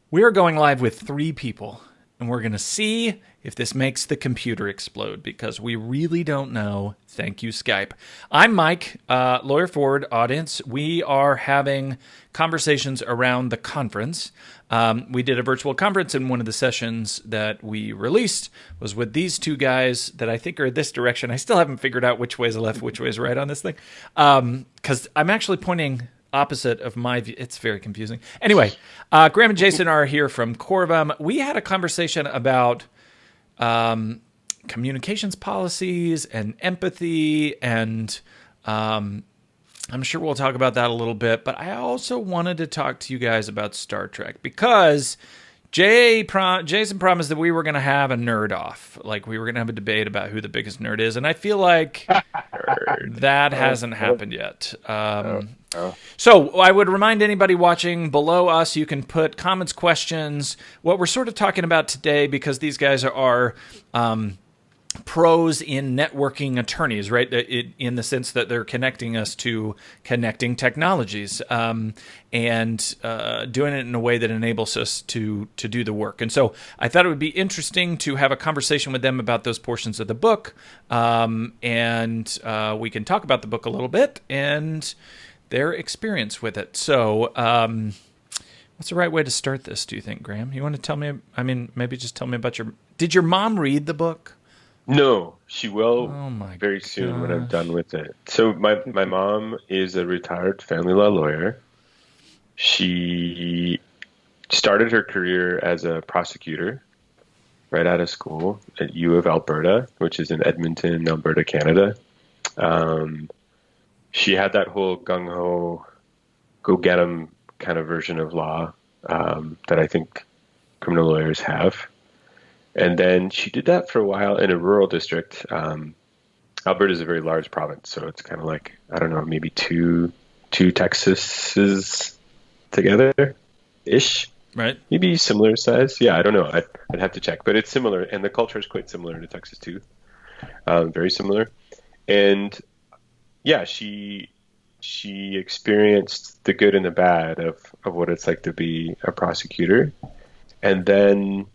We are going live with 3 people, and we're going to see if this makes the computer explode because we really don't know. Thank you, Skype. I'm Mike, Lawyer Forward audience. We are having conversations around the conference. We did a virtual conference, and one of the sessions that we released was with these 2 guys that I think are this direction. I still haven't figured out which way is left, which way is right on this thing, because I'm actually pointing opposite of my view. It's very confusing. Anyway, Graham and Jason are here from Corvum. We had a conversation about communications policies and empathy, and I'm sure we'll talk about that a little bit. But I also wanted to talk to you guys about Star Trek because Jason promised that we were going to have a nerd off. Like, we were going to have a debate about who the biggest nerd is. And I feel like that hasn't happened yet. So I would remind anybody watching below us, you can put comments, questions, what we're sort of talking about today, because these guys are pros in networking attorneys, right? In the sense that they're connecting us to connecting technologies and doing it in a way that enables us to do the work. And so I thought it would be interesting to have a conversation with them about those portions of the book, and we can talk about the book a little bit and their experience with it. So what's the right way to start this, do you think, Graham? You want to tell me, maybe just tell me about did your mom read the book? No, she will very gosh. soon when I'm done with it. So my mom is a retired family law lawyer. She started her career as a prosecutor right out of school at U of Alberta, which is in Edmonton, Alberta, Canada. She had that whole gung-ho, go-get-'em kind of version of law that I think criminal lawyers have. And then she did that for a while in a rural district. Alberta is a very large province, so it's kind of like, I don't know, maybe two Texases together-ish. Right. Maybe similar size. Yeah, I don't know. I'd have to check. But it's similar, and the culture is quite similar to Texas, too. Very similar. And, yeah, she experienced the good and the bad of what it's like to be a prosecutor. And then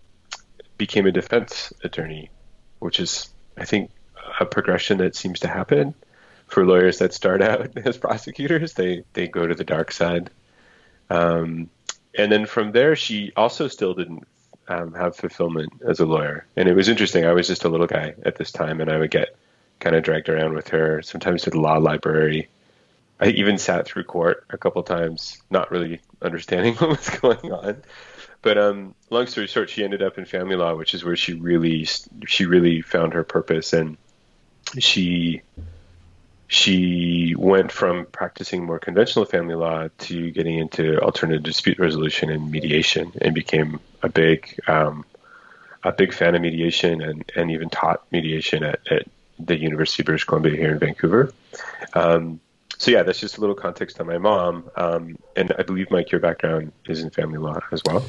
became a defense attorney, which is, I think, a progression that seems to happen for lawyers that start out as prosecutors. They go to the dark side. And then from there, she also still didn't have fulfillment as a lawyer. And it was interesting. I was just a little guy at this time, and I would get kind of dragged around with her, sometimes to the law library. I even sat through court a couple times, not really understanding what was going on. But long story short, she ended up in family law, which is where she really found her purpose. And she went from practicing more conventional family law to getting into alternative dispute resolution and mediation, and became a big fan of mediation, and even taught mediation at the University of British Columbia here in Vancouver. So yeah, that's just a little context on my mom. And I believe, Mike, your background is in family law as well.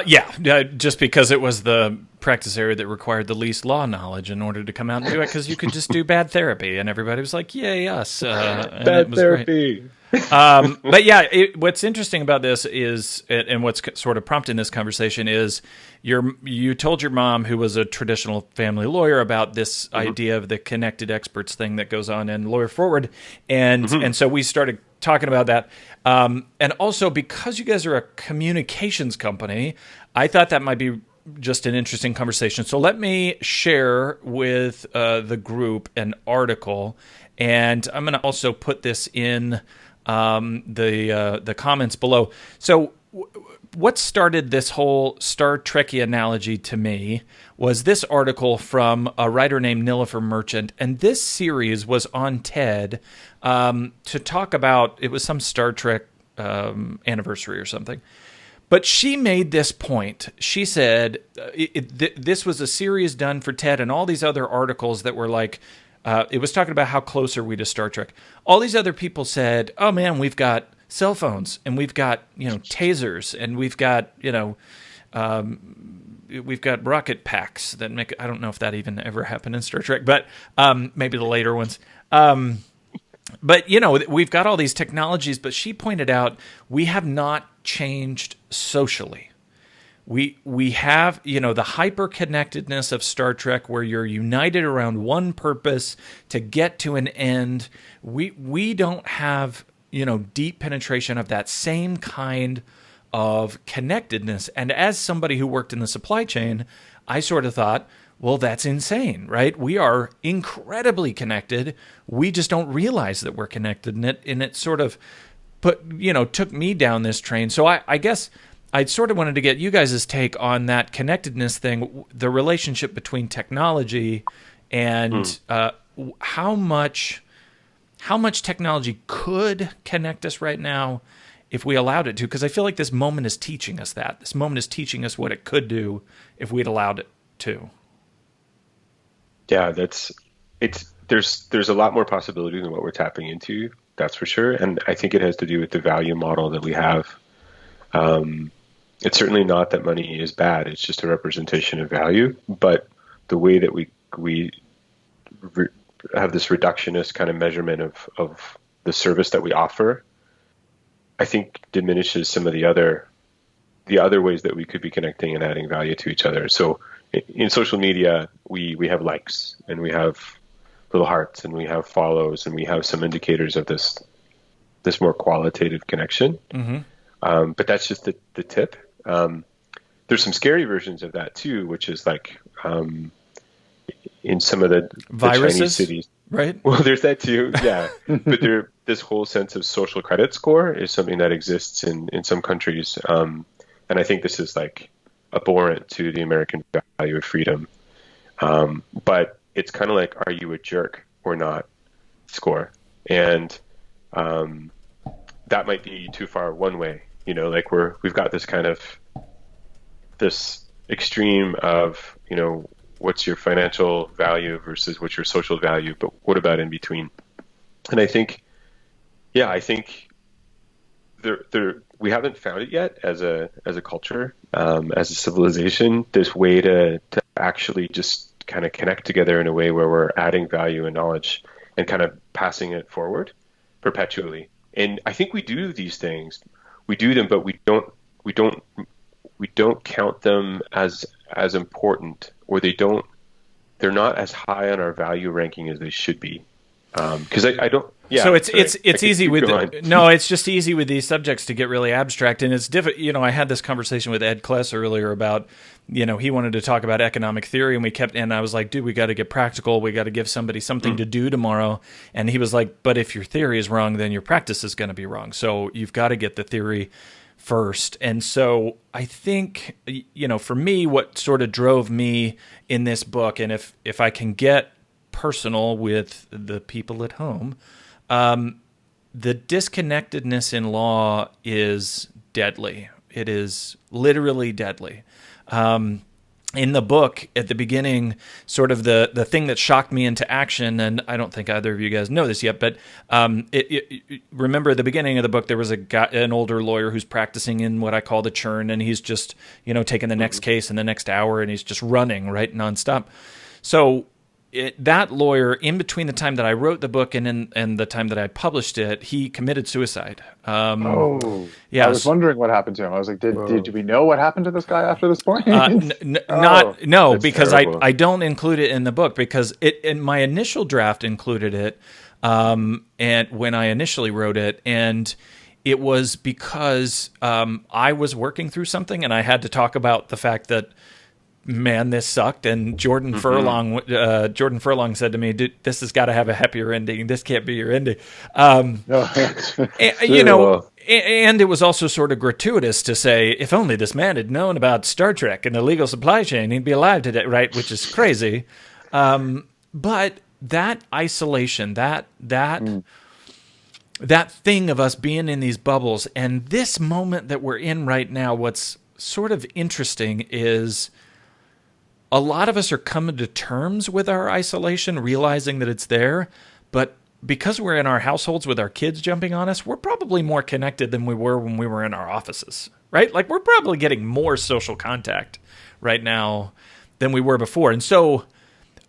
Yeah, just because it was the practice area that required the least law knowledge in order to come out and do it, because you could just do bad therapy, and everybody was like, yay, us. Bad therapy. But yeah, what's interesting about this is, and what's sort of prompting this conversation is, you told your mom, who was a traditional family lawyer, about this idea of the connected experts thing that goes on in Lawyer Forward, and so we started talking about that. And also, because you guys are a communications company, I thought that might be just an interesting conversation. So let me share with the group an article, and I'm going to also put this in the comments below. So what started this whole Star Trekky analogy to me was this article from a writer named Nilofer Merchant, and this series was on TED to talk about, it was some Star Trek anniversary or something. But she made this point. She said this was a series done for TED, and all these other articles that were like, it was talking about how close are we to Star Trek. All these other people said, oh man, we've got cell phones, and we've got, tasers, and we've got, we've got rocket packs that make, I don't know if that even ever happened in Star Trek, but maybe the later ones. But, we've got all these technologies, but she pointed out we have not changed socially. we have, the hyper connectedness of Star Trek, where you're united around one purpose to get to an end. We don't have, deep penetration of that same kind of connectedness. And as somebody who worked in the supply chain, I sort of thought, well, that's insane, right? We are incredibly connected. We just don't realize that we're connected. And it sort of took me down this train. So I guess I sort of wanted to get you guys' take on that connectedness thing, the relationship between technology and how much technology could connect us right now if we allowed it to. Because I feel like this moment is teaching us that. This moment is teaching us what it could do if we'd allowed it to. Yeah, there's a lot more possibility than what we're tapping into. That's for sure. And I think it has to do with the value model that we have. It's certainly not that money is bad. It's just a representation of value. But the way that we have this reductionist kind of measurement of the service that we offer, I think diminishes some of the other ways that we could be connecting and adding value to each other. So in social media, we have likes, and we have little hearts, and we have follows, and we have some indicators of this more qualitative connection. Mm-hmm. But that's just the tip. There's some scary versions of that too, which is like in some of the Chinese cities. Right. Well, there's that too. Yeah. But this whole sense of social credit score is something that exists in some countries. And I think this is like abhorrent to the American value of freedom. But it's kind of like, are you a jerk or not score? And that might be too far one way, like we've got this kind of this extreme of, what's your financial value versus what's your social value, but what about in between? And I think we haven't found it yet as a culture, as a civilization, this way to actually just kind of connect together in a way where we're adding value and knowledge and kind of passing it forward perpetually. And I think we do these things. We do them, but we don't count them as important, or they're not as high on our value ranking as they should be. Because I don't. Yeah. So it's easy with it's just easy with these subjects to get really abstract, and it's difficult. I had this conversation with Ed Kless earlier about, he wanted to talk about economic theory, and I was like, dude, we got to get practical. We got to give somebody something to do tomorrow. And he was like, but if your theory is wrong, then your practice is going to be wrong. So you've got to get the theory first. And so I think, for me, what sort of drove me in this book, and if I can get personal with the people at home, the disconnectedness in law is deadly. It is literally deadly. In the book, at the beginning, sort of the thing that shocked me into action, and I don't think either of you guys know this yet, but remember at the beginning of the book, there was an older lawyer who's practicing in what I call the churn, and he's just, taking the next case in the next hour, and he's just running, right, nonstop. So that lawyer, in between the time that I wrote the book and the time that I published it, he committed suicide. Yeah, I was wondering what happened to him. I was like, did we know what happened to this guy after this point? Because I don't include it in the book, because in my initial draft included it, and when I initially wrote it, and it was because I was working through something, and I had to talk about the fact that, man, this sucked. And Jordan Furlong said to me, dude, this has got to have a happier ending. This can't be your ending. And it was also sort of gratuitous to say, if only this man had known about Star Trek and the legal supply chain, he'd be alive today, right? Which is crazy. But that isolation, that thing of us being in these bubbles, and this moment that we're in right now, what's sort of interesting is a lot of us are coming to terms with our isolation, realizing that it's there, but because we're in our households with our kids jumping on us, we're probably more connected than we were when we were in our offices, right? Like, we're probably getting more social contact right now than we were before. And so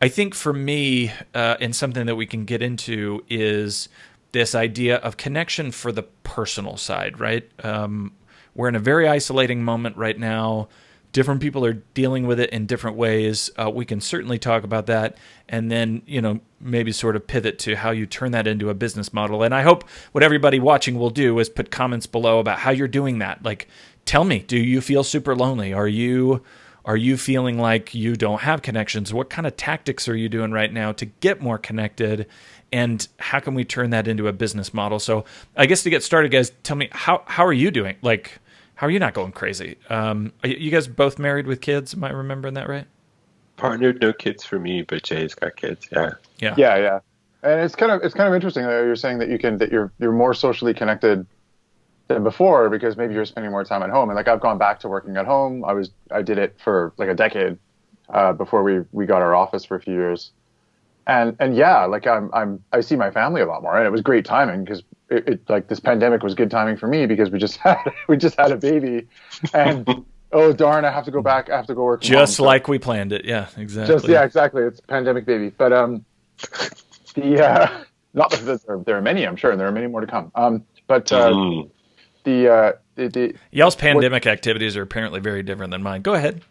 I think for me, and something that we can get into, is this idea of connection for the personal side, right? We're in a very isolating moment right now. different people are dealing with it in different ways. We can certainly talk about that, and then maybe sort of pivot to how you turn that into a business model. And I hope what everybody watching will do is put comments below about how you're doing that. Like, tell me, do you feel super lonely? Are you feeling like you don't have connections? What kind of tactics are you doing right now to get more connected? And how can we turn that into a business model? So I guess to get started, guys, tell me, how are you doing? Like, how are you not going crazy? Are you guys both married with kids? Am I remembering that right? Partnered, no kids for me, but Jay's got kids. Yeah. And it's kind of interesting that you're saying that you're more socially connected than before, because maybe you're spending more time at home. And like, I've gone back to working at home. I did it for like a decade before we got our office for a few years. And yeah, like I see my family a lot more, and it was great timing because it like this pandemic was good timing for me because we just had a baby, and oh darn, I have to go back. I have to go work. Just home, like we planned it. Yeah, exactly. Exactly. It's pandemic baby, but not that there are many, I'm sure, and there are many more to come. Y'all's pandemic activities are apparently very different than mine. Go ahead.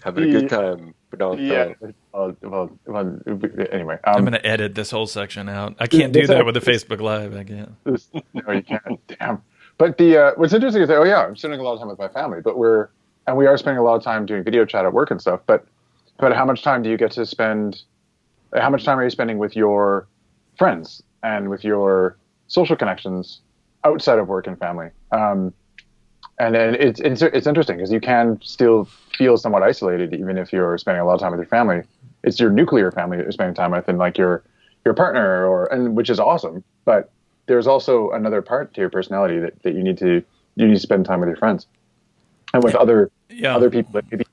Having a good time. But don't. Well, anyway. I'm going to edit this whole section out. I can't do that with a Facebook Live. I can't. No, you can't. Damn. But what's interesting is that, I'm spending a lot of time with my family, but we are spending a lot of time doing video chat at work and stuff. But how much time do you get to spend? How much time are you spending with your friends and with your social connections outside of work and family? And then it's interesting because you can still feel somewhat isolated even if you're spending a lot of time with your family. It's your nuclear family that you're spending time with, and like your partner, which is awesome. But there's also another part to your personality that you need to spend time with your friends and with other people. That maybe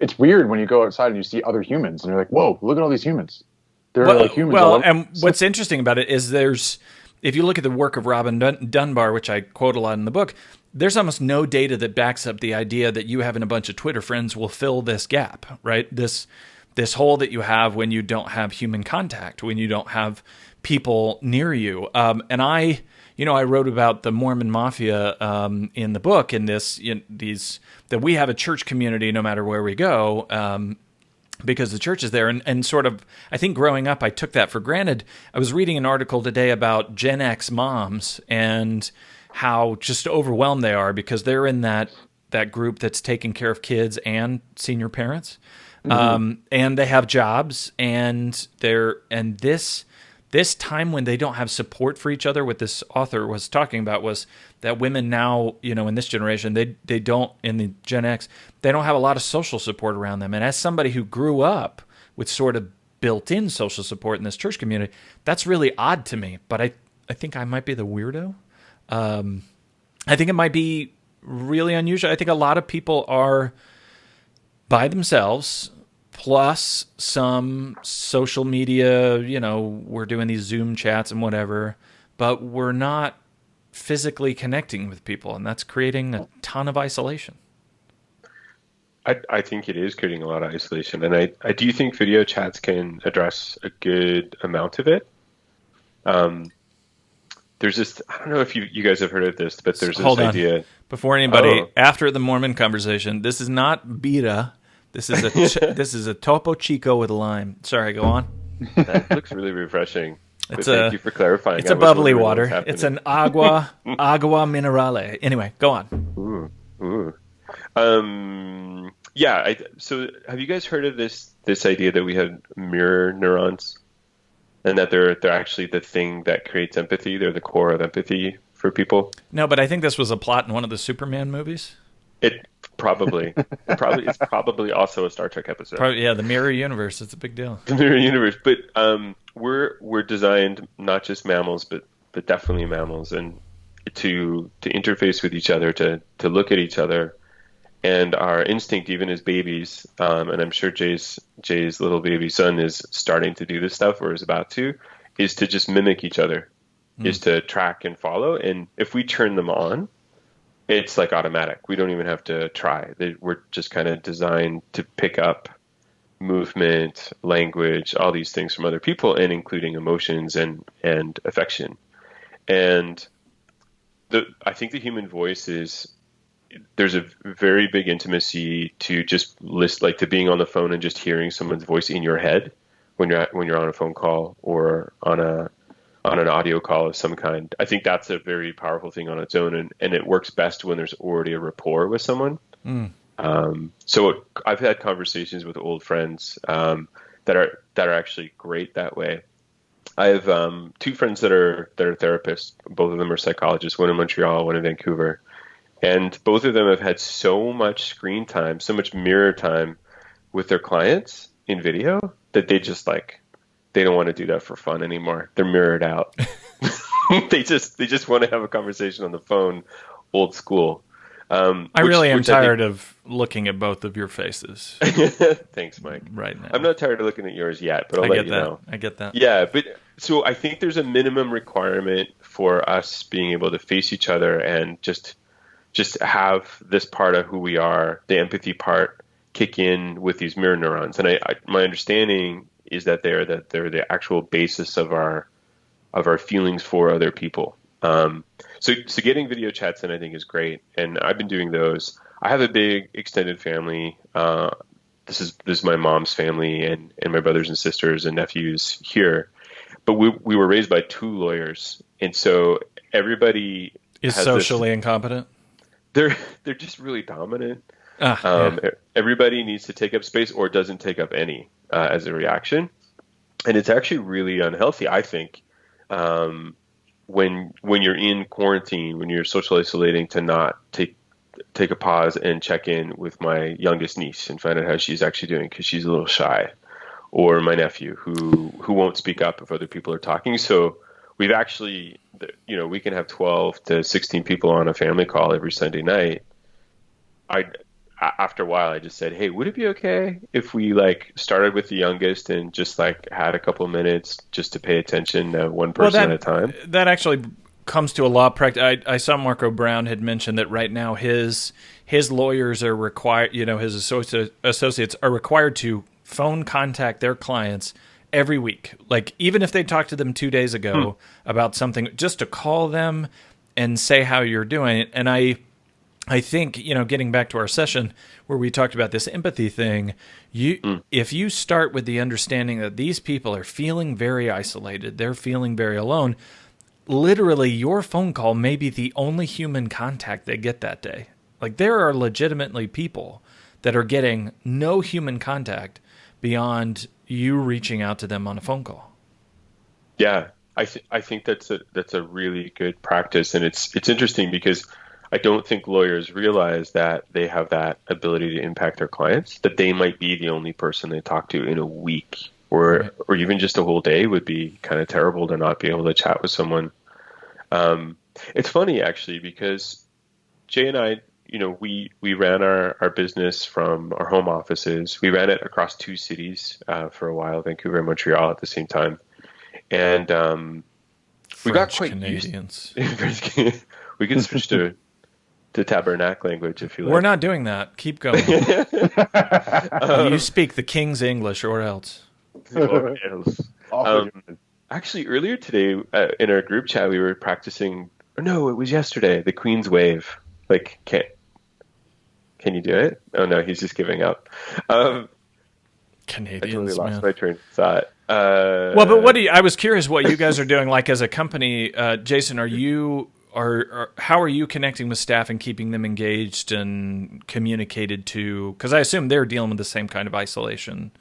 it's weird when you go outside and you see other humans and you're like, whoa, look at all these humans. They're like humans. Well, and what's interesting about it is if you look at the work of Robin Dunbar, which I quote a lot in the book, there's almost no data that backs up the idea that you having a bunch of Twitter friends will fill this gap, right? This hole that you have when you don't have human contact, when you don't have people near you. And I wrote about the Mormon Mafia in the book, and that we have a church community no matter where we go. Because the church is there. And sort of, I think growing up, I took that for granted. I was reading an article today about Gen X moms and how just overwhelmed they are because they're in that group that's taking care of kids and senior parents. Mm-hmm. And they have jobs, and this time when they don't have support for each other, what this author was talking about was that women now, in this generation, they don't, in the Gen X, they don't have a lot of social support around them. And as somebody who grew up with sort of built-in social support in this church community, that's really odd to me. But I think I might be the weirdo. I think it might be really unusual. I think a lot of people are by themselves, plus some social media, we're doing these Zoom chats and whatever, but we're not physically connecting with people, and that's creating a ton of isolation. I think it is creating a lot of isolation, and I do think video chats can address a good amount of it. There's this, I don't know if you guys have heard of this, but there's this idea. Before anybody, after the Mormon conversation, this is not Beta. This is a Topo Chico with lime. Sorry, go on. That looks really refreshing. Thank you for clarifying. It's a bubbly water. It's an agua minerale. Anyway, go on. Ooh. So have you guys heard of this idea that we have mirror neurons, and that they're actually the thing that creates empathy? They're the core of empathy for people. No, but I think this was a plot in one of the Superman movies. It's probably also a Star Trek episode. The mirror universe. It's a big deal. The mirror universe, but we're designed, not just mammals, but definitely mammals, and to interface with each other, to look at each other, and our instinct, even as babies, and I'm sure Jay's little baby son is starting to do this stuff, or is about to, is to just mimic each other, is to track and follow, and if we turn them on, it's like automatic. We don't even have to try. We're just kind of designed to pick up movement, language, all these things from other people, and including emotions and affection. And I think the human voice is there's a very big intimacy to just like to being on the phone and just hearing someone's voice in your head when you're on a phone call or on an audio call of some kind. I think that's a very powerful thing on its own, and it works best when there's already a rapport with someone. So I've had conversations with old friends that are actually great that way. I have two friends that are therapists. Both of them are psychologists. One in Montreal, one in Vancouver, and both of them have had so much screen time, so much mirror time with their clients in video that they just they don't want to do that for fun anymore. They're mirrored out. They just want to have a conversation on the phone, old school. I really am tired of looking at both of your faces. Thanks, Mike. Right now, I'm not tired of looking at yours yet, but I'll let you know. I get that. Yeah, but so I think there's a minimum requirement for us being able to face each other and just have this part of who we are, the empathy part, kick in with these mirror neurons. And my understanding is that they're the actual basis of our feelings for other people. So getting video chats in, I think, is great, and I've been doing those. I have a big extended family. This is my mom's family and my brothers and sisters and nephews here. But we were raised by two lawyers, and so everybody is socially incompetent. They're just really dominant. Yeah. Everybody needs to take up space or doesn't take up any as a reaction, and it's actually really unhealthy, I think. When you're in quarantine, when you're social isolating, to not take a pause and check in with my youngest niece and find out how she's actually doing because she's a little shy, or my nephew who won't speak up if other people are talking. So we've actually, we can have 12 to 16 people on a family call every Sunday night. After a while, I just said, hey, would it be okay if we started with the youngest and just had a couple minutes just to pay attention to one person at a time? That actually comes to a law practice. I saw Marco Brown had mentioned that right now his lawyers are required, his associates are required to phone contact their clients every week. Even if they talked to them 2 days ago about something, just to call them and say how you're doing. And I think, getting back to our session where we talked about this empathy thing, if you start with the understanding that these people are feeling very isolated, they're feeling very alone, literally your phone call may be the only human contact they get that day. There are legitimately people that are getting no human contact beyond you reaching out to them on a phone call. Yeah, I think that's a really good practice, and it's interesting because I don't think lawyers realize that they have that ability to impact their clients, that they might be the only person they talk to in a week or even just a whole day. Would be kind of terrible to not be able to chat with someone. It's funny, actually, because Jay and I, we ran our business from our home offices. We ran it across two cities for a while, Vancouver and Montreal at the same time. And we got quite Canadians. We can switch to Tabernacle language if you like. We're not doing that. Keep going. You speak the King's English or else. Actually, earlier today in our group chat, we were practicing. No, it was yesterday. The Queen's Wave. Can you do it? Oh no, he's just giving up. Canadians, I totally lost man. my train of thought. Well, but I was curious what you guys are doing. As a company, Jason, how are you connecting with staff and keeping them engaged and communicated to? Because I assume they're dealing with the same kind of isolation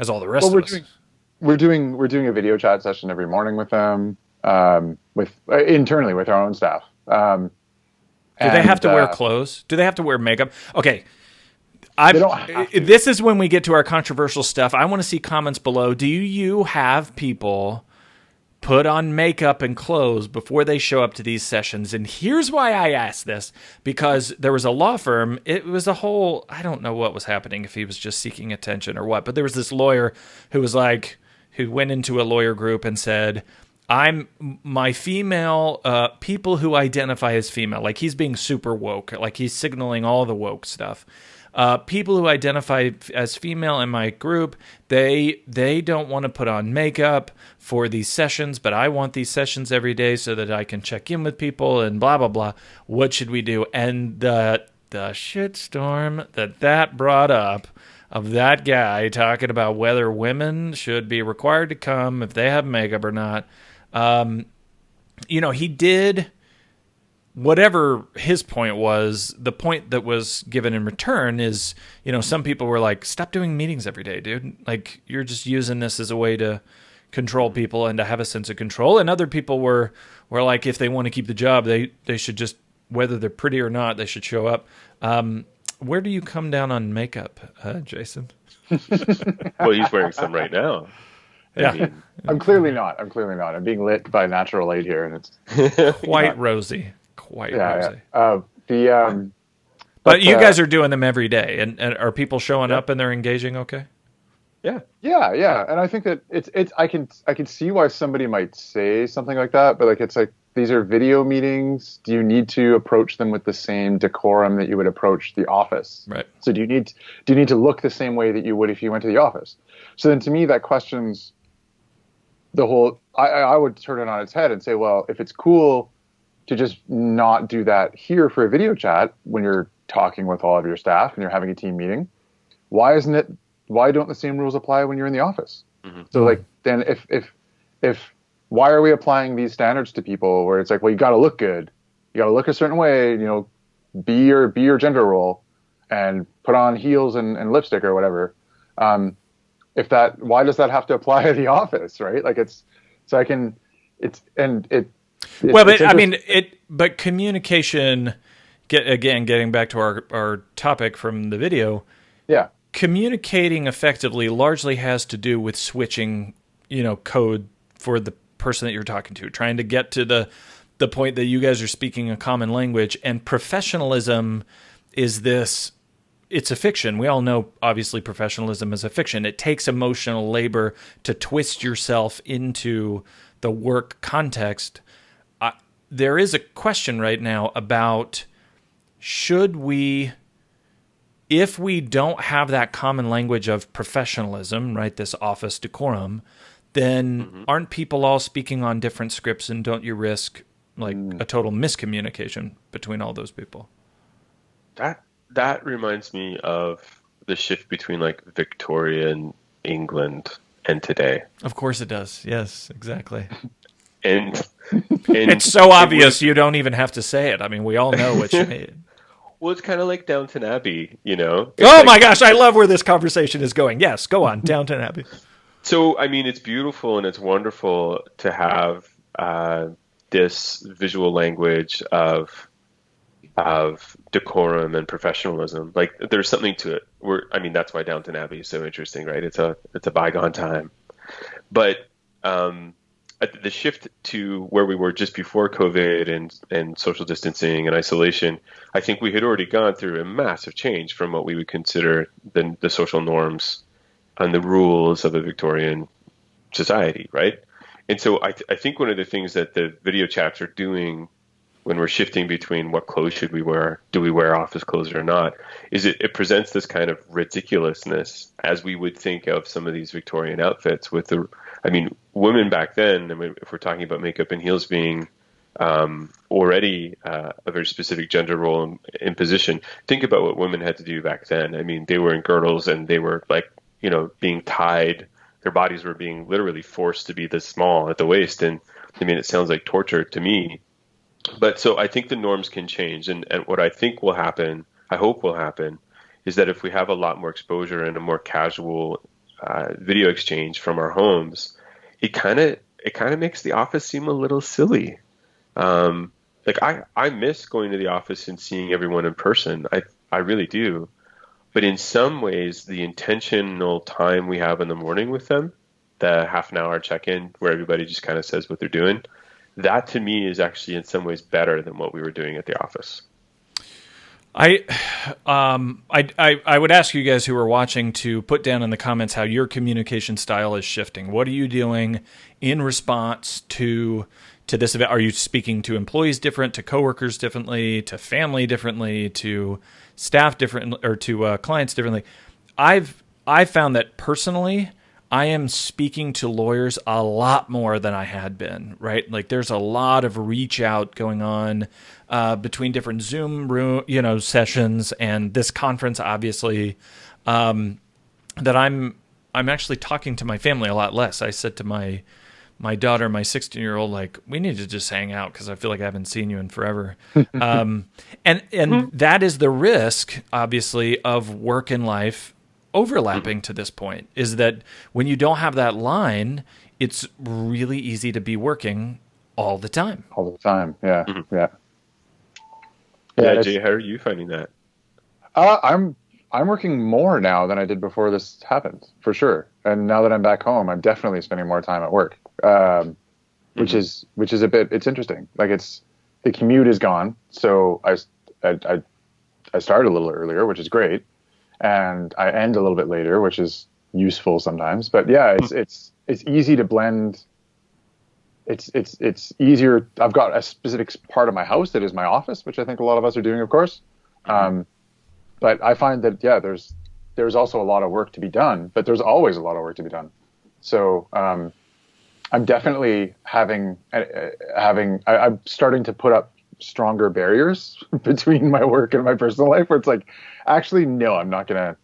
as all the rest of us. We're doing a video chat session every morning with them, internally with our own staff. Do they have to wear clothes? Do they have to wear makeup? Okay. This is when we get to our controversial stuff. I want to see comments below. Do you have people put on makeup and clothes before they show up to these sessions? And here's why I asked this, because there was a law firm. It was a whole, I don't know what was happening, if he was just seeking attention or what, but there was this lawyer who was who went into a lawyer group and said, my female, people who identify as female, he's being super woke, he's signaling all the woke stuff. People who identify as female in my group, they don't want to put on makeup for these sessions, but I want these sessions every day so that I can check in with people and blah, blah, blah. What should we do? And the the shitstorm that brought up of that guy talking about whether women should be required to come if they have makeup or not. He did whatever his point was. The point that was given in return is, some people were like, stop doing meetings every day, dude. Like, you're just using this as a way to control people and to have a sense of control. And other people were like, if they want to keep the job, they should just, whether they're pretty or not, they should show up. Where do you come down on makeup, Jason? Well, he's wearing some right now. Yeah. I'm clearly not. I'm being lit by natural light here, and it's quite rosy. Quite rosy. Yeah. But you guys are doing them every day, and are people showing up and they're engaging okay? Yeah. And I think that it's I can see why somebody might say something like that, but like it's like, these are video meetings. Do you need to approach them with the same decorum that you would approach the office? Right. So do you need to look the same way that you would if you went to the office? So then to me that questions the whole. I would turn it on its head and say, well, if it's cool to just not do that here for a video chat when you're talking with all of your staff and you're having a team meeting, why don't the same rules apply when you're in the office? Mm-hmm. So like, then if why are we applying these standards to people where it's like, well, you got to look good, you got to look a certain way, be your gender role and put on heels and lipstick or whatever. Why does that have to apply to the office? Right. Like but communication, getting back to our topic from the video. Yeah. Communicating effectively largely has to do with switching, code for the person that you're talking to, trying to get to the point that you guys are speaking a common language. And professionalism is this, it's a fiction. We all know, obviously, professionalism is a fiction. It takes emotional labor to twist yourself into the work context. There is a question right now about, if we don't have that common language of professionalism, right, this office decorum, then aren't people all speaking on different scripts, and don't you risk a total miscommunication between all those people? That reminds me of the shift between like Victorian England and today. Of course it does. Yes, exactly. And it's so obvious you don't even have to say it. I mean, we all know what you mean. Well, it's kind of like Downton Abbey, My gosh, I love where this conversation is going. Yes, go on, Downton Abbey. So, I mean, it's beautiful and it's wonderful to have this visual language of decorum and professionalism. Like, there's something to it. That's why Downton Abbey is so interesting, right? It's a bygone time. But the shift to where we were just before COVID and social distancing and isolation, I think we had already gone through a massive change from what we would consider the social norms and the rules of a Victorian society, right? And so I think one of the things that the video chats are doing when we're shifting between what clothes should we wear, do we wear office clothes or not, is it presents this kind of ridiculousness as we would think of some of these Victorian outfits with women back then, if we're talking about makeup and heels being already a very specific gender role in position, think about what women had to do back then. I mean, they were in girdles and they were being tied. Their bodies were being literally forced to be this small at the waist. And it sounds like torture to me. But so I think the norms can change. And what I think will happen, I hope will happen, is that if we have a lot more exposure and a more casual video exchange from our homes, it kind of makes the office seem a little silly. I miss going to the office and seeing everyone in person. I really do. But in some ways, the intentional time we have in the morning with them, the half an hour check-in where everybody just kind of says what they're doing, that to me is actually in some ways better than what we were doing at the office. I would ask you guys who are watching to put down in the comments how your communication style is shifting. What are you doing in response to this event? Are you speaking to employees different, to coworkers differently, to family differently, to staff differently, or to clients differently? I've found that personally, I am speaking to lawyers a lot more than I had been, right? Like there's a lot of reach out going on between different Zoom sessions and this conference, obviously, that I'm actually talking to my family a lot less. I said to my daughter, my 16-year-old, like, we need to just hang out because I feel like I haven't seen you in forever. And that is the risk, obviously, of work and life overlapping to this point, is that when you don't have that line, it's really easy to be working all the time. All the time, yeah, Yeah, Jay, how are you finding that? I'm working more now than I did before this happened, for sure. And now that I'm back home, I'm definitely spending more time at work, which is a bit. It's interesting. Like the commute is gone, so I start a little earlier, which is great, and I end a little bit later, which is useful sometimes. But yeah, it's easy to blend. It's easier. I've got a specific part of my house that is my office, which I think a lot of us are doing, of course. But I find that, yeah, there's also a lot of work to be done, but there's always a lot of work to be done. So I'm definitely I'm starting to put up stronger barriers between my work and my personal life, where it's like, actually, no, I'm not going to,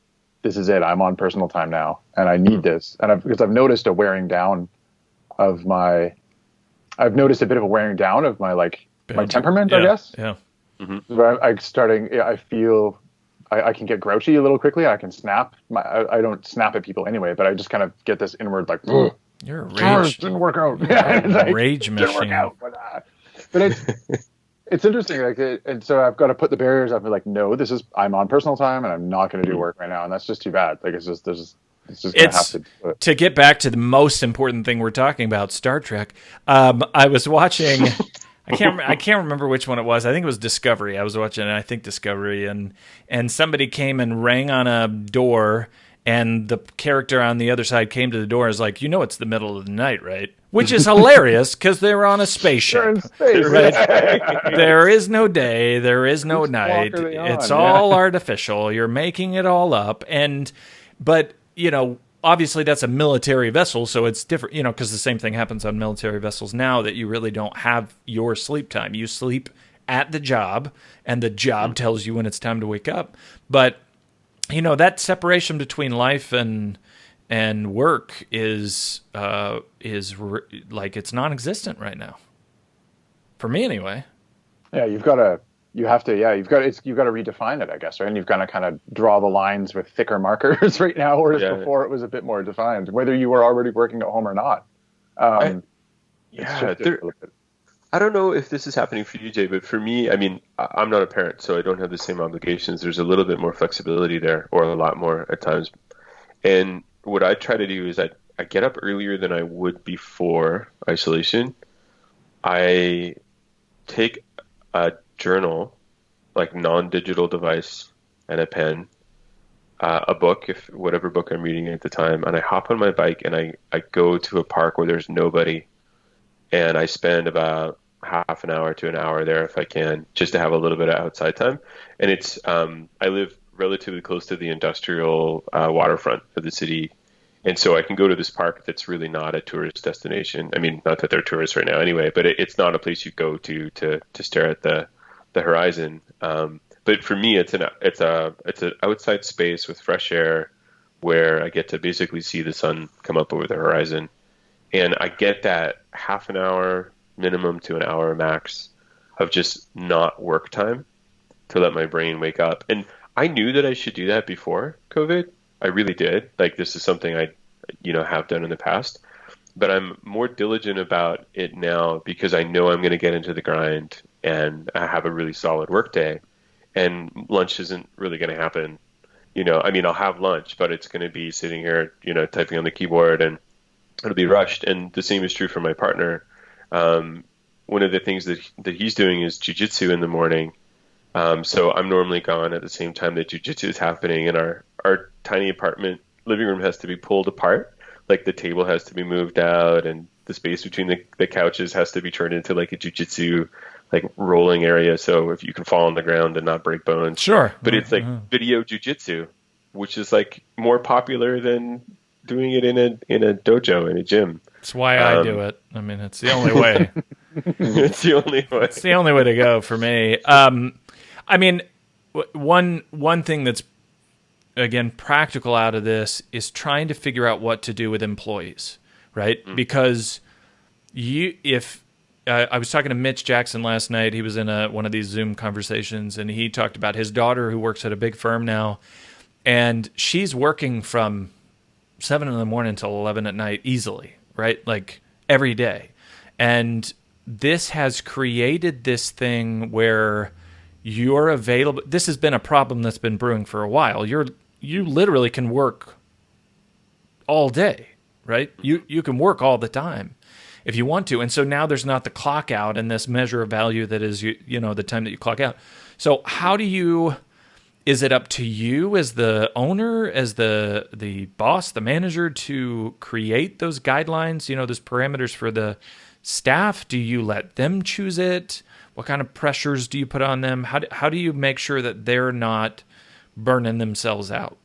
this is it. I'm on personal time now and I need this. And because I've noticed a wearing down of I've noticed a bit of a wearing down of my temperament, I guess. Yeah. I feel I can get grouchy a little quickly. I can snap. I don't snap at people anyway, but I just kind of get this inward like, you're a rage. Didn't work out. Yeah, it's like, rage machine. Didn't work out, but it's interesting. And so I've got to put the barriers up and be like, no, I'm on personal time and I'm not going to do work right now, and that's just too bad. Like it's just going to have to. To get back to the most important thing we're talking about, Star Trek. I was watching. I can't remember which one it was. I think it was Discovery. I was watching, I think Discovery, and somebody came and rang on a door, and the character on the other side came to the door and was like, it's the middle of the night, right? Which is hilarious because they were on a spaceship. They're in space. Right? There is no day. There is no night. It's all artificial. You're making it all up. But obviously that's a military vessel, so it's different, because the same thing happens on military vessels now, that you really don't have your sleep time. You sleep at the job, and the job tells you when it's time to wake up. But, that separation between life and work is like it's non-existent right now. For me, anyway. Yeah, you've got to redefine it, I guess, right? And you've got to kind of draw the lines with thicker markers right now, whereas before it was a bit more defined, whether you were already working at home or not. I don't know if this is happening for you, Jay, but for me, I mean, I'm not a parent, so I don't have the same obligations. There's a little bit more flexibility there, or a lot more at times. And what I try to do is I get up earlier than I would before isolation. I take a journal, like non-digital device, and a pen, a book, whatever book I'm reading at the time, and I hop on my bike and I go to a park where there's nobody, and I spend about half an hour to an hour there if I can, just to have a little bit of outside time. And it's I live relatively close to the industrial waterfront of the city, and so I can go to this park that's really not a tourist destination. I mean, not that they're tourists right now anyway, but it's not a place you go to stare at the horizon. But for me, it's an outside space with fresh air where I get to basically see the sun come up over the horizon. And I get that half an hour minimum to an hour max of just not work time to let my brain wake up. And I knew that I should do that before COVID. I really did. Like, this is something I, have done in the past. But I'm more diligent about it now because I know I'm going to get into the grind and I have a really solid work day. And lunch isn't really going to happen. I'll have lunch, but it's going to be sitting here, typing on the keyboard, and it'll be rushed. And the same is true for my partner. One of the things that he's doing is jujitsu in the morning. So I'm normally gone at the same time that jujitsu is happening, and our tiny apartment living room has to be pulled apart. Like, the table has to be moved out, and the space between the couches has to be turned into like a jujitsu like rolling area, so if you can fall on the ground and not break bones. Sure. But it's like video jujitsu, which is like more popular than doing it in a dojo, in a gym. That's why I do it. I mean, it's the only way. It's the only way. It's the only way to go for me. I mean, one thing that's, again, practical out of this is trying to figure out what to do with employees, right? Because I was talking to Mitch Jackson last night. He was in one of these Zoom conversations, and he talked about his daughter who works at a big firm now, and she's working from 7 in the morning till 11 at night easily, right? Like every day. And this has created this thing where you're available. This has been a problem that's been brewing for a while. You literally can work all day, right? You can work all the time if you want to. And so now there's not the clock out and this measure of value that is, the time that you clock out. So how do you, is it up to you as the owner, as the boss, the manager, to create those guidelines, those parameters for the staff? Do you let them choose it? What kind of pressures do you put on them? How do you make sure that they're not burning themselves out?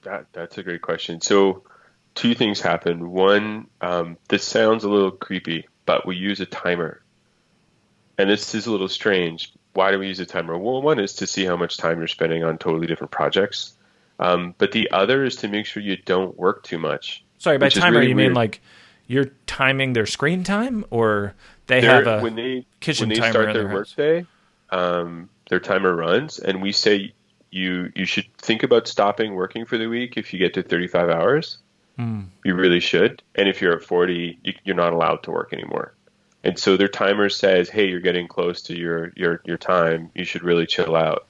That's a great question. So two things happen. One, this sounds a little creepy, but we use a timer. And this is a little strange. Why do we use a timer? Well, one is to see how much time you're spending on totally different projects. But the other is to make sure you don't work too much. Sorry, by timer, really you mean like you're timing their screen time, or they have a kitchen timer in their house? When they start their workday, their timer runs, and we say you should think about stopping working for the week if you get to 35 hours. You really should. And if you're at 40, you're not allowed to work anymore. And so their timer says, hey, you're getting close to your time. You should really chill out.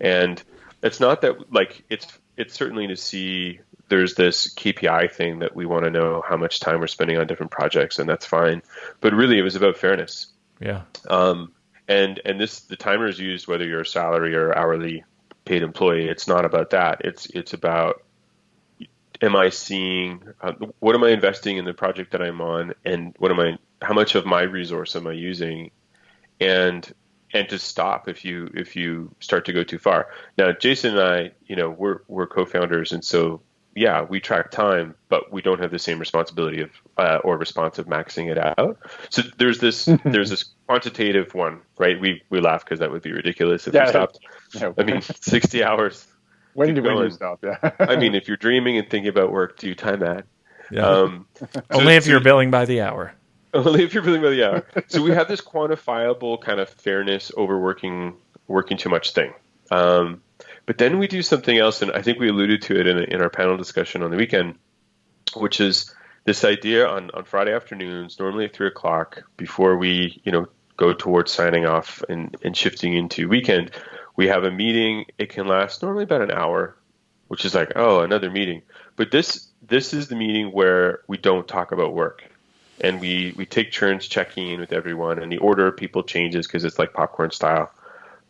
And it's not that, like, it's certainly to see there's this KPI thing that we want to know how much time we're spending on different projects, and that's fine. But really, it was about fairness. Yeah. And the timer is used whether you're a salary or hourly paid employee. It's not about that. It's about, am I seeing, what am I investing in the project that I'm on, and how much of my resource am I using, and to stop if you start to go too far. Now, Jason and I, we're co-founders, and so yeah, we track time, but we don't have the same responsibility of or response of maxing it out. So there's this quantitative one, right? We laugh because that would be ridiculous if we stopped. Yeah. I mean, 60 hours. When you stop? Yeah. I mean, if you're dreaming and thinking about work, do you time that? Yeah. Only if you're billing by the hour. Only if you're billing by the hour. So we have this quantifiable kind of fairness over working too much thing. But then we do something else, and I think we alluded to it in our panel discussion on the weekend, which is this idea on Friday afternoons, normally at 3:00, before we go towards signing off and shifting into weekend. We have a meeting. It can last normally about an hour, which is like, oh, another meeting. But this is the meeting where we don't talk about work. And we take turns checking in with everyone, and the order of people changes because it's like popcorn style.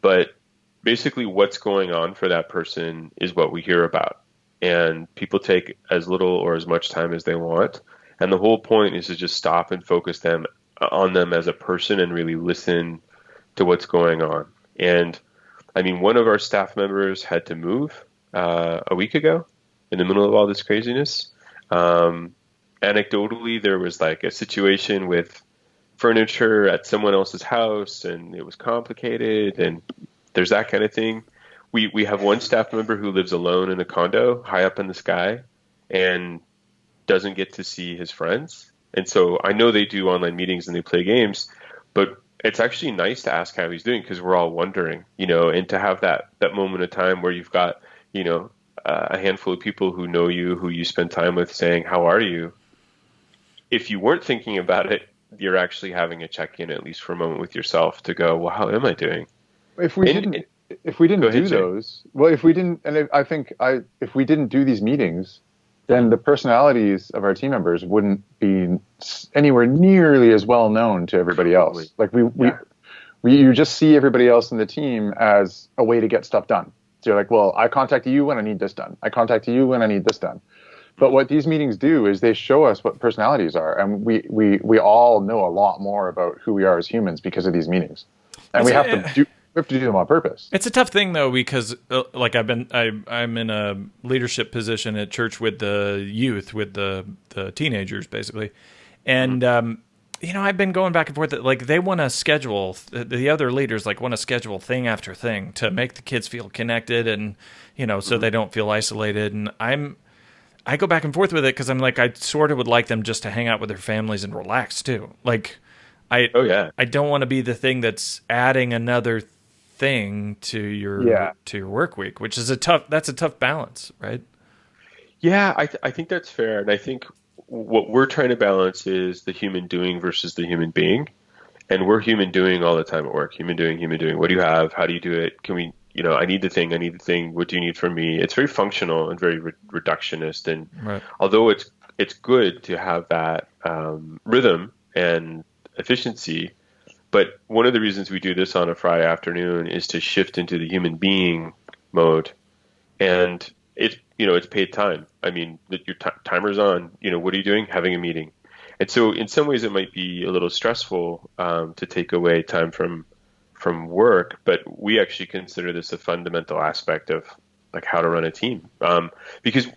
But basically what's going on for that person is what we hear about. And people take as little or as much time as they want. And the whole point is to just stop and focus on them as a person and really listen to what's going on. And I mean, one of our staff members had to move a week ago in the middle of all this craziness. Anecdotally, there was like a situation with furniture at someone else's house, and it was complicated, and there's that kind of thing. We have one staff member who lives alone in a condo high up in the sky and doesn't get to see his friends. And so I know they do online meetings and they play games, but it's actually nice to ask how he's doing because we're all wondering, and to have that moment of time where you've got, a handful of people who know you, who you spend time with, saying, how are you? If you weren't thinking about it, you're actually having a check-in, at least for a moment, with yourself to go, well, how am I doing? If we didn't do those, well, if we didn't, and I think if we didn't do these meetings, then the personalities of our team members wouldn't be anywhere nearly as well known to everybody else. Like you just see everybody else in the team as a way to get stuff done. So you're like, well, I contact you when I need this done. I contact you when I need this done. But what these meetings do is they show us what personalities are, and we all know a lot more about who we are as humans because of these meetings. And we have to We have to do them on purpose. It's a tough thing though, because like I'm in a leadership position at church with the youth, with the teenagers basically, and I've been going back and forth. Like they want to schedule, the other leaders like want to schedule thing after thing to make the kids feel connected, and so they don't feel isolated. And I go back and forth with it because I'm like, I sort of would like them just to hang out with their families and relax too. Like I don't want to be the thing that's adding another thing to your work week, which is a tough balance, right? Yeah, I think that's fair. And I think what we're trying to balance is the human doing versus the human being. And we're human doing all the time at work. Human doing. What do you have? How do you do it? Can we, I need the thing. What do you need from me? It's very functional and very reductionist. And although it's good to have that rhythm and efficiency, but one of the reasons we do this on a Friday afternoon is to shift into the human being mode. And it's paid time. I mean, your timer's on. What are you doing? Having a meeting. And so in some ways it might be a little stressful to take away time from work, but we actually consider this a fundamental aspect of like how to run a team, because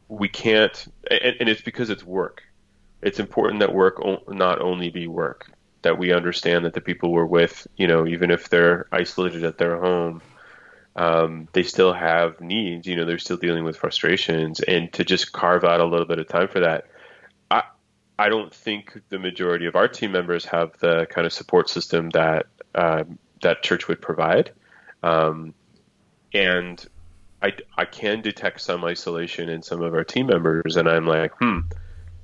we can't, and it's because it's work. It's important that work not only be work, that we understand that the people we're with, even if they're isolated at their home, they still have needs, they're still dealing with frustrations, and to just carve out a little bit of time for that. I don't think the majority of our team members have the kind of support system that church would provide. And I can detect some isolation in some of our team members, and I'm like,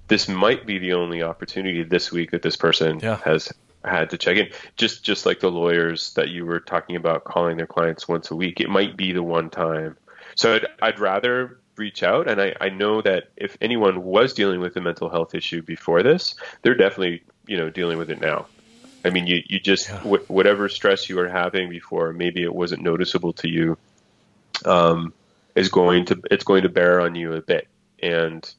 this might be the only opportunity this week that this person has had to check in. Just like the lawyers that you were talking about calling their clients once a week, it might be the one time. So I'd rather reach out, and I know that if anyone was dealing with a mental health issue before this, they're definitely dealing with it now. I mean, you just whatever stress you were having before, maybe it wasn't noticeable to you, it's going to bear on you a bit. And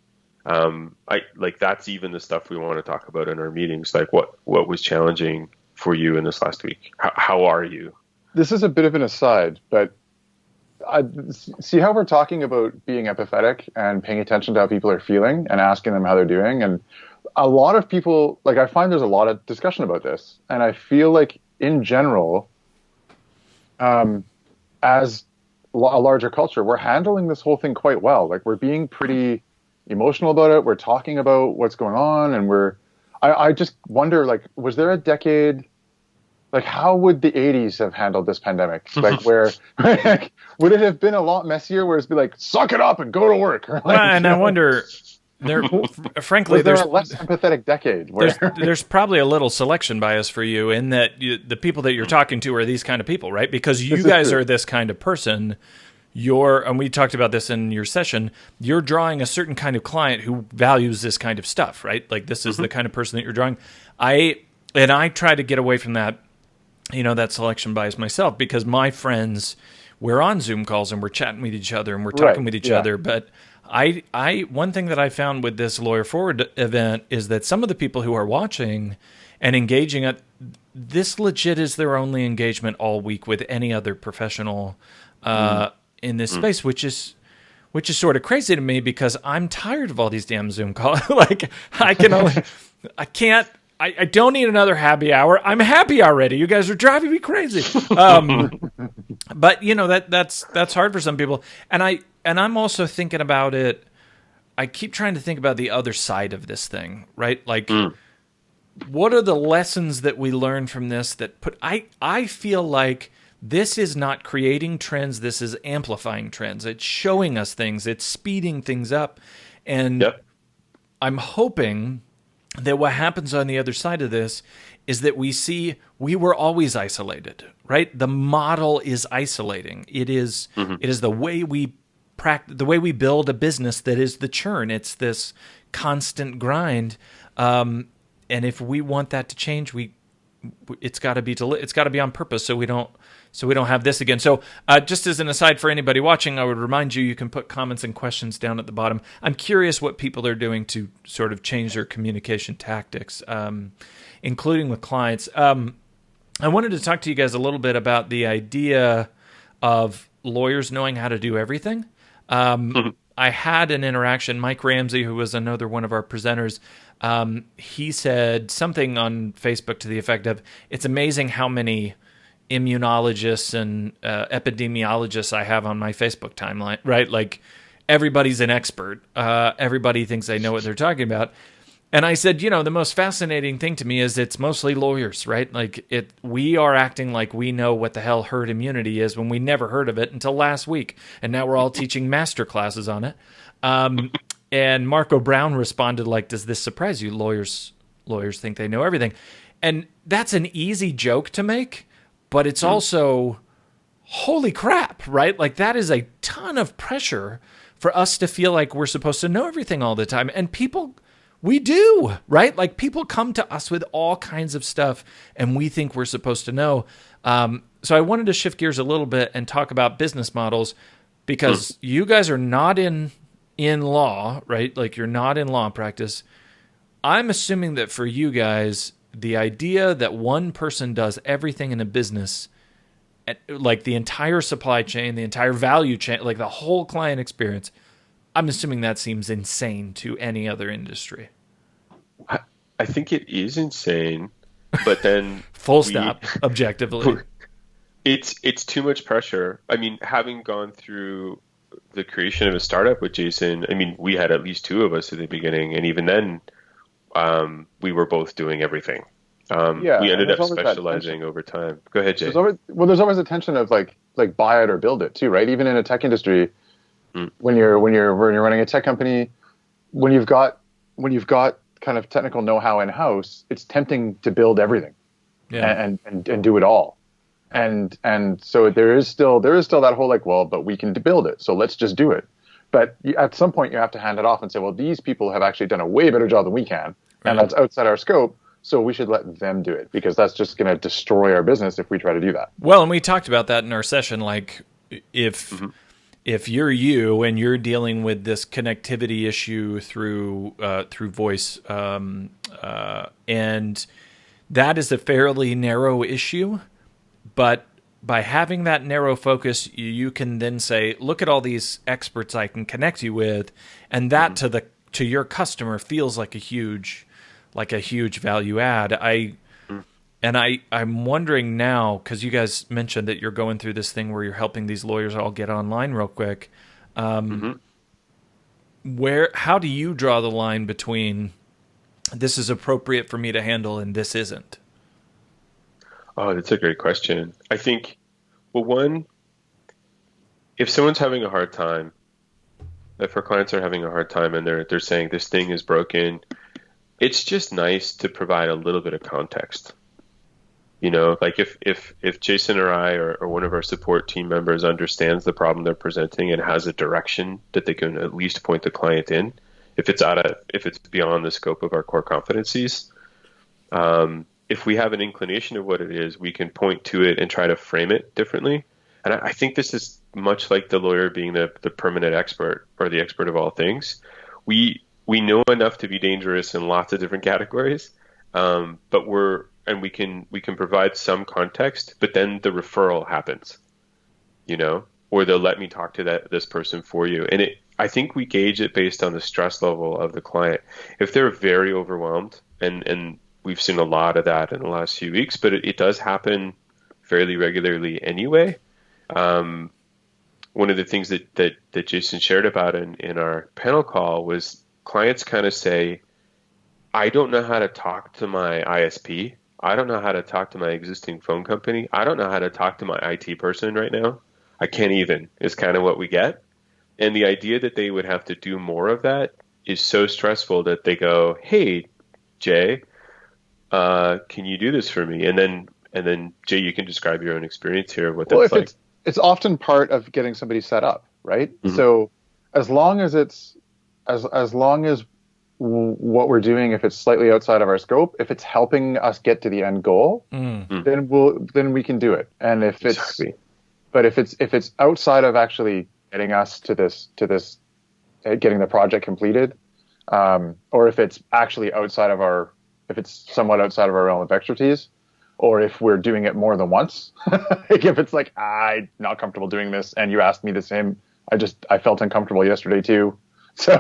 that's even the stuff we want to talk about in our meetings. Like what was challenging for you in this last week? How are you? This is a bit of an aside, but I see how we're talking about being empathetic and paying attention to how people are feeling and asking them how they're doing. And a lot of people, like, I find there's a lot of discussion about this. And I feel like in general, as a larger culture, we're handling this whole thing quite well. Like, we're being pretty emotional about it. We're talking about what's going on. And I just wonder, like, was there a decade, like, how would the 80s have handled this pandemic? Like, where, like, would it have been a lot messier where it's be like, suck it up and go to work? Or like, and I wonder, frankly, there's a less empathetic decade where there's probably a little selection bias for you in that the people that you're talking to are these kind of people, right? Because you guys are this kind of person. And we talked about this in your session, you're drawing a certain kind of client who values this kind of stuff, right? Like, this is the kind of person that you're drawing. I try to get away from that, that selection bias myself, because my friends, we're on Zoom calls and we're chatting with each other and we're talking with each other. But one thing that I found with this Lawyer Forward event is that some of the people who are watching and engaging at this legit is their only engagement all week with any other professional in this space, which is sort of crazy to me, because I'm tired of all these damn Zoom calls. Like, I don't need another happy hour. I'm happy already. You guys are driving me crazy. But that's hard for some people. And I'm also thinking about it. I keep trying to think about the other side of this thing, right? Like, what are the lessons that we learn from this I feel like this is not creating trends. This is amplifying trends. It's showing us things. It's speeding things up. And I'm hoping that what happens on the other side of this is that we see we were always isolated, right? The model is isolating. It is the way we the way we build a business that is the churn. It's this constant grind. And if we want that to change, it's got to be on purpose, so we don't have this again. So just as an aside for anybody watching, I would remind you can put comments and questions down at the bottom. I'm curious what people are doing to sort of change their communication tactics, including with clients. I wanted to talk to you guys a little bit about the idea of lawyers knowing how to do everything. I had an interaction. Mike Ramsey, who was another one of our presenters, he said something on Facebook to the effect of, it's amazing how many immunologists and epidemiologists I have on my Facebook timeline, right? Like, everybody's an expert. Everybody thinks they know what they're talking about. And I said, the most fascinating thing to me is it's mostly lawyers, right? Like, we are acting like we know what the hell herd immunity is when we never heard of it until last week. And now we're all teaching master classes on it. And Marco Brown responded like, does this surprise you? Lawyers think they know everything. And that's an easy joke to make, but it's also, holy crap, right? Like, that is a ton of pressure for us to feel like we're supposed to know everything all the time. And we do, right? Like, people come to us with all kinds of stuff, and we think we're supposed to know. So I wanted to shift gears a little bit and talk about business models, because you guys are not in law, right? Like, you're not in law practice. I'm assuming that for you guys, the idea that one person does everything in a business, like the entire supply chain, the entire value chain, like the whole client experience, I'm assuming that seems insane to any other industry. I think it is insane, but then full stop, objectively. It's too much pressure. I mean, having gone through the creation of a startup with Jason, I mean, we had at least two of us at the beginning, and even then, we were both doing everything. We ended up specializing over time. Go ahead, Jay. There's always a tension of like buy it or build it too, right? Even in a tech industry, when you're running a tech company, when you've got kind of technical know-how in house, it's tempting to build everything, and do it all, and so there is still that whole like, well, but we can build it, so let's just do it. But at some point, you have to hand it off and say, well, these people have actually done a way better job than we can, and that's outside our scope. So we should let them do it, because that's just going to destroy our business if we try to do that. Well, and we talked about that in our session. Like, if you're you and you're dealing with this connectivity issue through voice, and that is a fairly narrow issue, but by having that narrow focus, you can then say, look at all these experts I can connect you with, and that to your customer feels like a huge value add. I'm wondering now, because you guys mentioned that you're going through this thing where you're helping these lawyers all get online real quick. How do you draw the line between this is appropriate for me to handle and this isn't? Oh, that's a great question. I think, well, one, if someone's having a hard time, if our clients are having a hard time and they're saying this thing is broken, it's just nice to provide a little bit of context. Like if Jason or I or one of our support team members understands the problem they're presenting and has a direction that they can at least point the client in, if it's beyond the scope of our core competencies, if we have an inclination of what it is, we can point to it and try to frame it differently. And I think this is much like the lawyer being the permanent expert or the expert of all things. We know enough to be dangerous in lots of different categories, but we can provide some context, but then the referral happens, or they'll let me talk to this person for you. And I think we gauge it based on the stress level of the client. If they're very overwhelmed, and we've seen a lot of that in the last few weeks, but it does happen fairly regularly anyway. One of the things that Jason shared about in our panel call was clients kind of say, I don't know how to talk to my ISP. I don't know how to talk to my existing phone company. I don't know how to talk to my IT person right now. I can't even, is kind of what we get. And the idea that they would have to do more of that is so stressful that they go, hey, Jay, can you do this for me? And then Jay, you can describe your own experience here, what that's like. It's often part of getting somebody set up, right? Mm-hmm. So as long as what we're doing, if it's slightly outside of our scope, if it's helping us get to the end goal, then we can do it. And if it's outside of actually getting us to this getting the project completed, or if it's somewhat outside of our realm of expertise, or if we're doing it more than once. Like if it's like, I'm not comfortable doing this, and you asked me the same, I felt uncomfortable yesterday too. So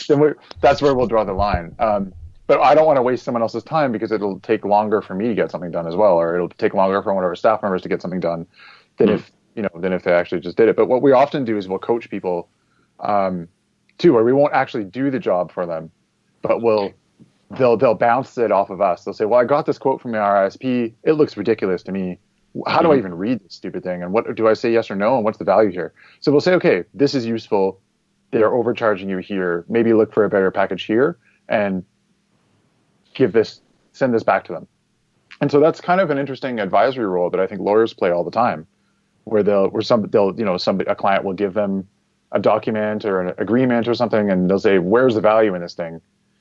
then that's where we'll draw the line. But I don't want to waste someone else's time because it'll take longer for me to get something done as well, or it'll take longer for one of our staff members to get something done than if they actually just did it. But what we often do is we'll coach people too, where we won't actually do the job for them, but they'll bounce it off of us. They'll say, well, I got this quote from the RISP. It looks ridiculous to me. How do I even read this stupid thing? And what do I say yes or no? And what's the value here? So we'll say, okay, this is useful. They're overcharging you here. Maybe look for a better package here and send this back to them. And so that's kind of an interesting advisory role that I think lawyers play all the time, where a client will give them a document or an agreement or something, and they'll say, where's the value in this thing?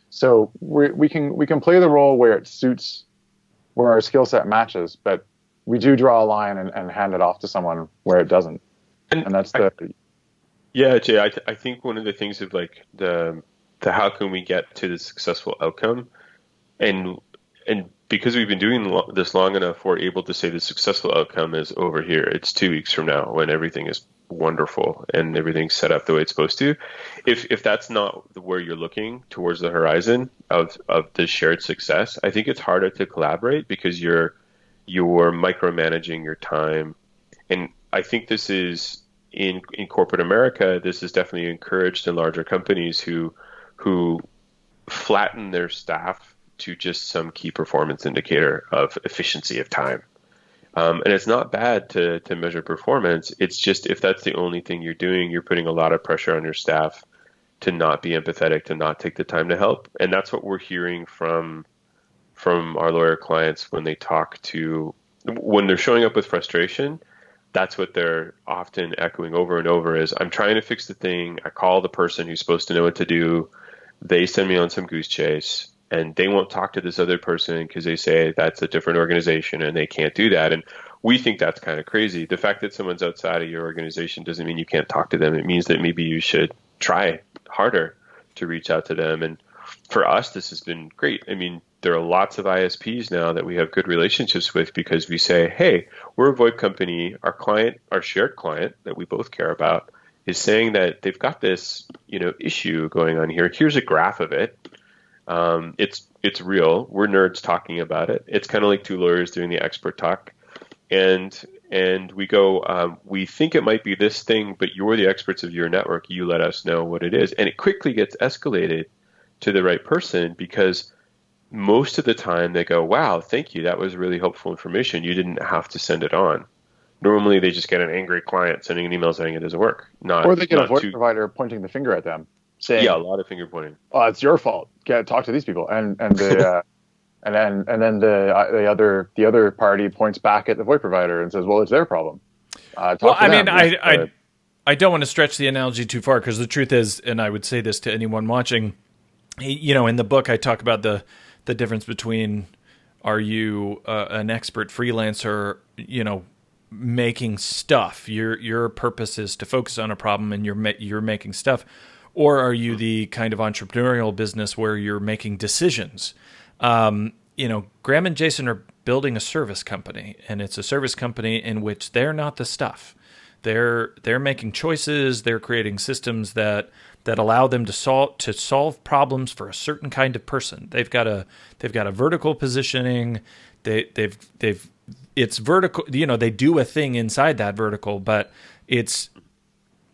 So we can play the role where it suits, where our skill set matches, but we do draw a line and hand it off to someone where it doesn't. And that's Yeah, Jay, I think one of the things of like the how can we get to the successful outcome, and because we've been doing this long enough, we're able to say the successful outcome is over here. It's 2 weeks from now when everything is wonderful and everything's set up the way it's supposed to. If that's not where you're looking towards the horizon of the shared success, I think it's harder to collaborate because you're micromanaging your time. And I think this is in corporate America, this is definitely encouraged in larger companies who flatten their staff to just some key performance indicator of efficiency of time. And it's not bad to measure performance. It's just if that's the only thing you're doing, you're putting a lot of pressure on your staff to not be empathetic, to not take the time to help. And that's what we're hearing from our lawyer clients when they're showing up with frustration. That's what they're often echoing over and over is, I'm trying to fix the thing. I call the person who's supposed to know what to do. They send me on some goose chase. And they won't talk to this other person because they say that's a different organization and they can't do that. And we think that's kind of crazy. The fact that someone's outside of your organization doesn't mean you can't talk to them. It means that maybe you should try harder to reach out to them. And for us, this has been great. I mean, there are lots of ISPs now that we have good relationships with because we say, hey, we're a VoIP company. Our client, our shared client that we both care about is saying that they've got this, issue going on here. Here's a graph of it. It's real. We're nerds talking about it. It's kind of like two lawyers doing the expert talk. And we go, we think it might be this thing, but you're the experts of your network. You let us know what it is. And it quickly gets escalated to the right person because most of the time they go, wow, thank you. That was really helpful information. You didn't have to send it on. Normally they just get an angry client sending an email saying it doesn't work. Or they get a VoIP provider pointing the finger at them. Saying, a lot of finger pointing. Oh, it's your fault. Talk to these people, and then the other party points back at the VoIP provider and says, "Well, it's their problem." I don't want to stretch the analogy too far because the truth is, and I would say this to anyone watching, in the book I talk about the difference between are you an expert freelancer, making stuff. Your purpose is to focus on a problem and you're making stuff. Or are you the kind of entrepreneurial business where you're making decisions? Graham and Jason are building a service company, and it's a service company in which they're not the stuff. They're making choices. They're creating systems that allow them to solve problems for a certain kind of person. They've got a vertical positioning. It's vertical. They do a thing inside that vertical, but it's.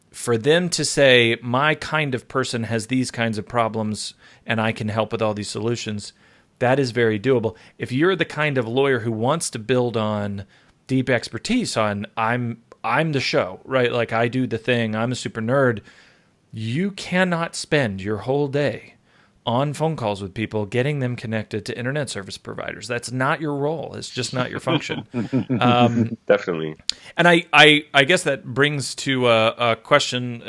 For them to say, my kind of person has these kinds of problems and I can help with all these solutions, that is very doable. If you're the kind of lawyer who wants to build on deep expertise on I'm the show, right? Like I do the thing, I'm a super nerd, you cannot spend your whole day on phone calls with people, getting them connected to internet service providers. That's not your role. It's just not your function. Definitely. And I guess that brings to a question,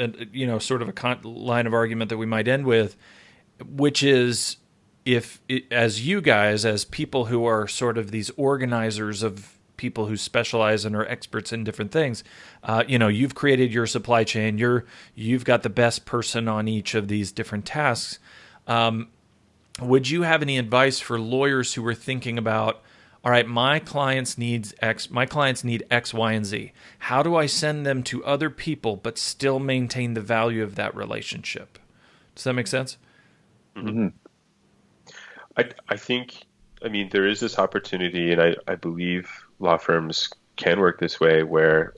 sort of a line of argument that we might end with, which is as you guys, as people who are sort of these organizers of people who specialize and are experts in different things, you've created your supply chain. You've got the best person on each of these different tasks. Would you have any advice for lawyers who are thinking about, all right, my clients need X, Y, and Z. How do I send them to other people but still maintain the value of that relationship? Does that make sense? Mm-hmm. I think, I mean, there is this opportunity, and I believe law firms can work this way where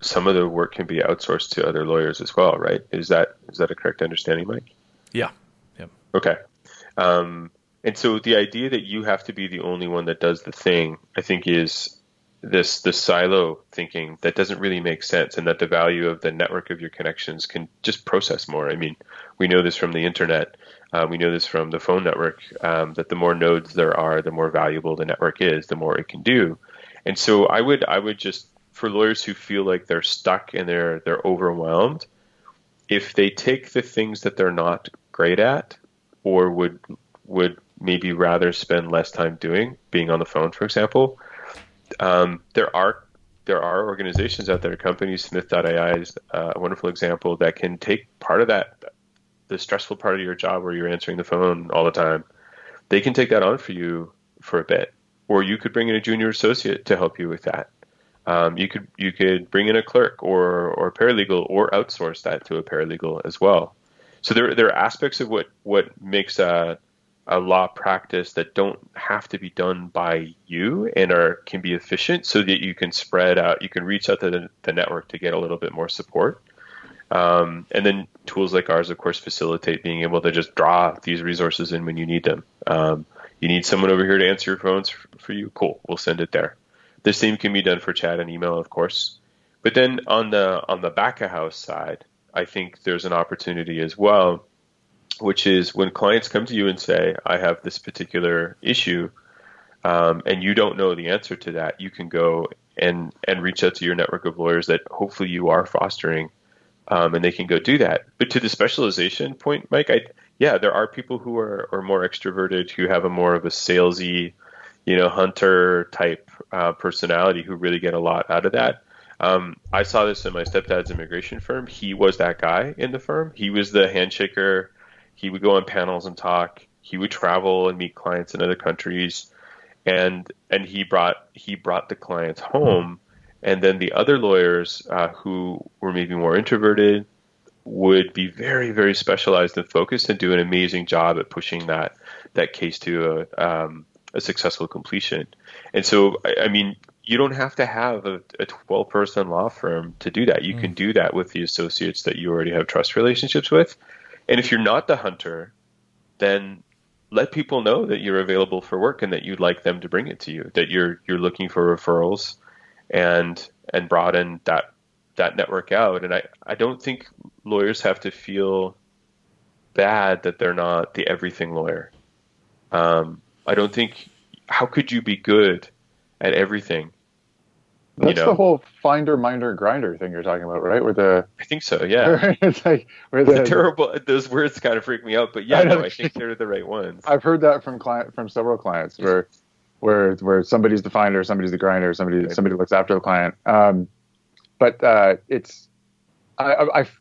some of the work can be outsourced to other lawyers as well, right? Is that a correct understanding, Mike? Yeah. Yep. Okay. And so the idea that you have to be the only one that does the thing, I think, is this silo thinking that doesn't really make sense, and that the value of the network of your connections can just process more. I mean, we know this from the internet. We know this from the phone network, that the more nodes there are, the more valuable the network is, the more it can do. And so I would just, for lawyers who feel like they're stuck and they're overwhelmed, if they take the things that they're not great at, or would maybe rather spend less time doing, being on the phone, for example, there are organizations out there, companies, Smith.ai is a wonderful example, that can take part of that, the stressful part of your job where you're answering the phone all the time. They can take that on for you for a bit, or you could bring in a junior associate to help you with that. You could bring in a clerk or a paralegal, or outsource that to a paralegal as well. So there are aspects of what makes a law practice that don't have to be done by you and can be efficient, so that you can spread out, you can reach out to the network to get a little bit more support. And then tools like ours, of course, facilitate being able to just draw these resources in when you need them. You need someone over here to answer your phones for you? Cool, we'll send it there. The same can be done for chat and email, of course. But then on the back of house side, I think there's an opportunity as well, which is when clients come to you and say, I have this particular issue, and you don't know the answer to that, you can go and reach out to your network of lawyers that hopefully you are fostering, and they can go do that. But to the specialization point, Mike, there are people who are more extroverted, who have a more of a salesy, hunter type personality, who really get a lot out of that. I saw this in my stepdad's immigration firm. He was that guy in the firm. He was the handshaker. He would go on panels and talk. He would travel and meet clients in other countries, and he brought the clients home. And then the other lawyers who were maybe more introverted would be very, very specialized and focused, and do an amazing job at pushing that case to a successful completion. And so, I mean, you don't have to have a 12-person law firm to do that. You can do that with the associates that you already have trust relationships with. And if you're not the hunter, then let people know that you're available for work and that you'd like them to bring it to you, that you're looking for referrals, and broaden that network out. And I don't think lawyers have to feel bad that they're not the everything lawyer. I don't think, how could you be good at everything? That's the whole finder, minder, grinder thing you're talking about, right? I think so, yeah. It's like terrible. Those words kind of freak me out, but yeah, I think they're the right ones. I've heard that from several clients, where somebody's the finder, somebody's the grinder, somebody looks after the client. But I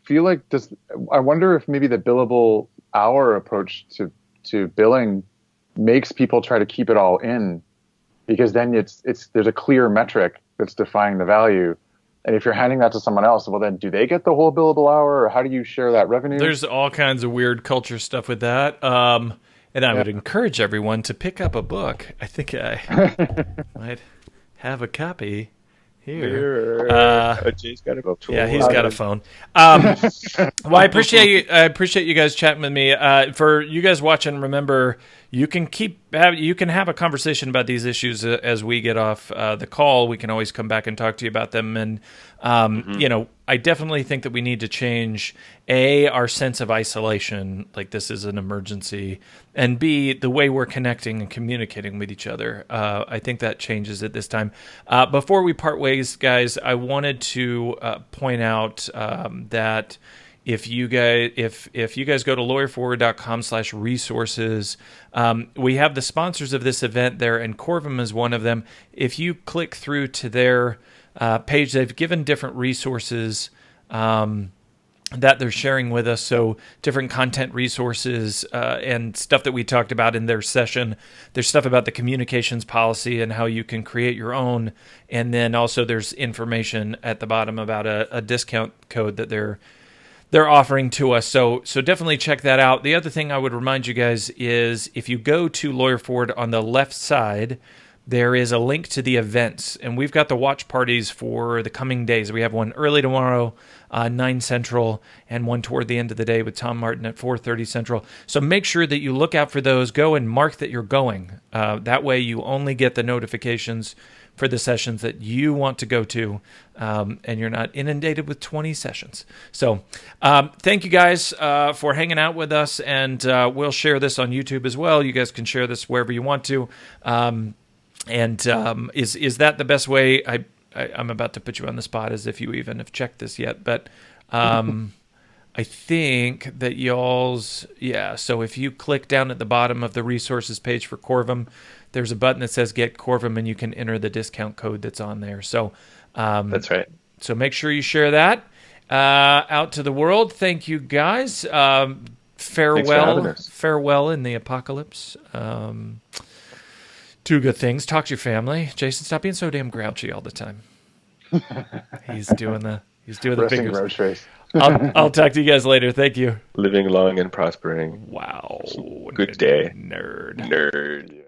feel like this. I wonder if maybe the billable hour approach to billing makes people try to keep it all in, because then there's a clear metric that's defining the value. And if you're handing that to someone else, well, then do they get the whole billable hour, or how do you share that revenue? There's all kinds of weird culture stuff with that. And I would encourage everyone to pick up a book. I think I might have a copy here. Jay's got a phone. Yeah, he's got a phone. Well, I appreciate you guys chatting with me. For you guys watching, remember, you can have a conversation about these issues as we get off the call. We can always come back and talk to you about them. And I definitely think that we need to change our sense of isolation, like this is an emergency, and B, the way we're connecting and communicating with each other. I think that changes at this time. Before we part ways, guys, I wanted to point out that if you guys go to lawyerforward.com/resources, we have the sponsors of this event there, and Corvum is one of them. If you click through to their page, they've given different resources that they're sharing with us. So different content resources and stuff that we talked about in their session. There's stuff about the communications policy and how you can create your own. And then also there's information at the bottom about a discount code that they're offering to us. So definitely check that out. The other thing I would remind you guys is if you go to Lawyer Forward on the left side, there is a link to the events, and we've got the watch parties for the coming days. We have one early tomorrow, 9 Central, and one toward the end of the day with Tom Martin at 4:30 Central. So make sure that you look out for those. Go and mark that you're going. That way you only get the notifications for the sessions that you want to go to, and you're not inundated with 20 sessions. So thank you guys for hanging out with us, and we'll share this on YouTube as well. You guys can share this wherever you want to. And is that the best way? I'm about to put you on the spot as if you even have checked this yet, but I think that so if you click down at the bottom of the resources page for Corvum, there's a button that says Get Corvum, and you can enter the discount code that's on there. So that's right. So make sure you share that out to the world. Thank you, guys. Farewell in the apocalypse. Two good things. Talk to your family. Jason, stop being so damn grouchy all the time. He's doing the Wrestling road race. I'll talk to you guys later. Thank you. Living long and prospering. Wow. Good day. Nerd. Nerd.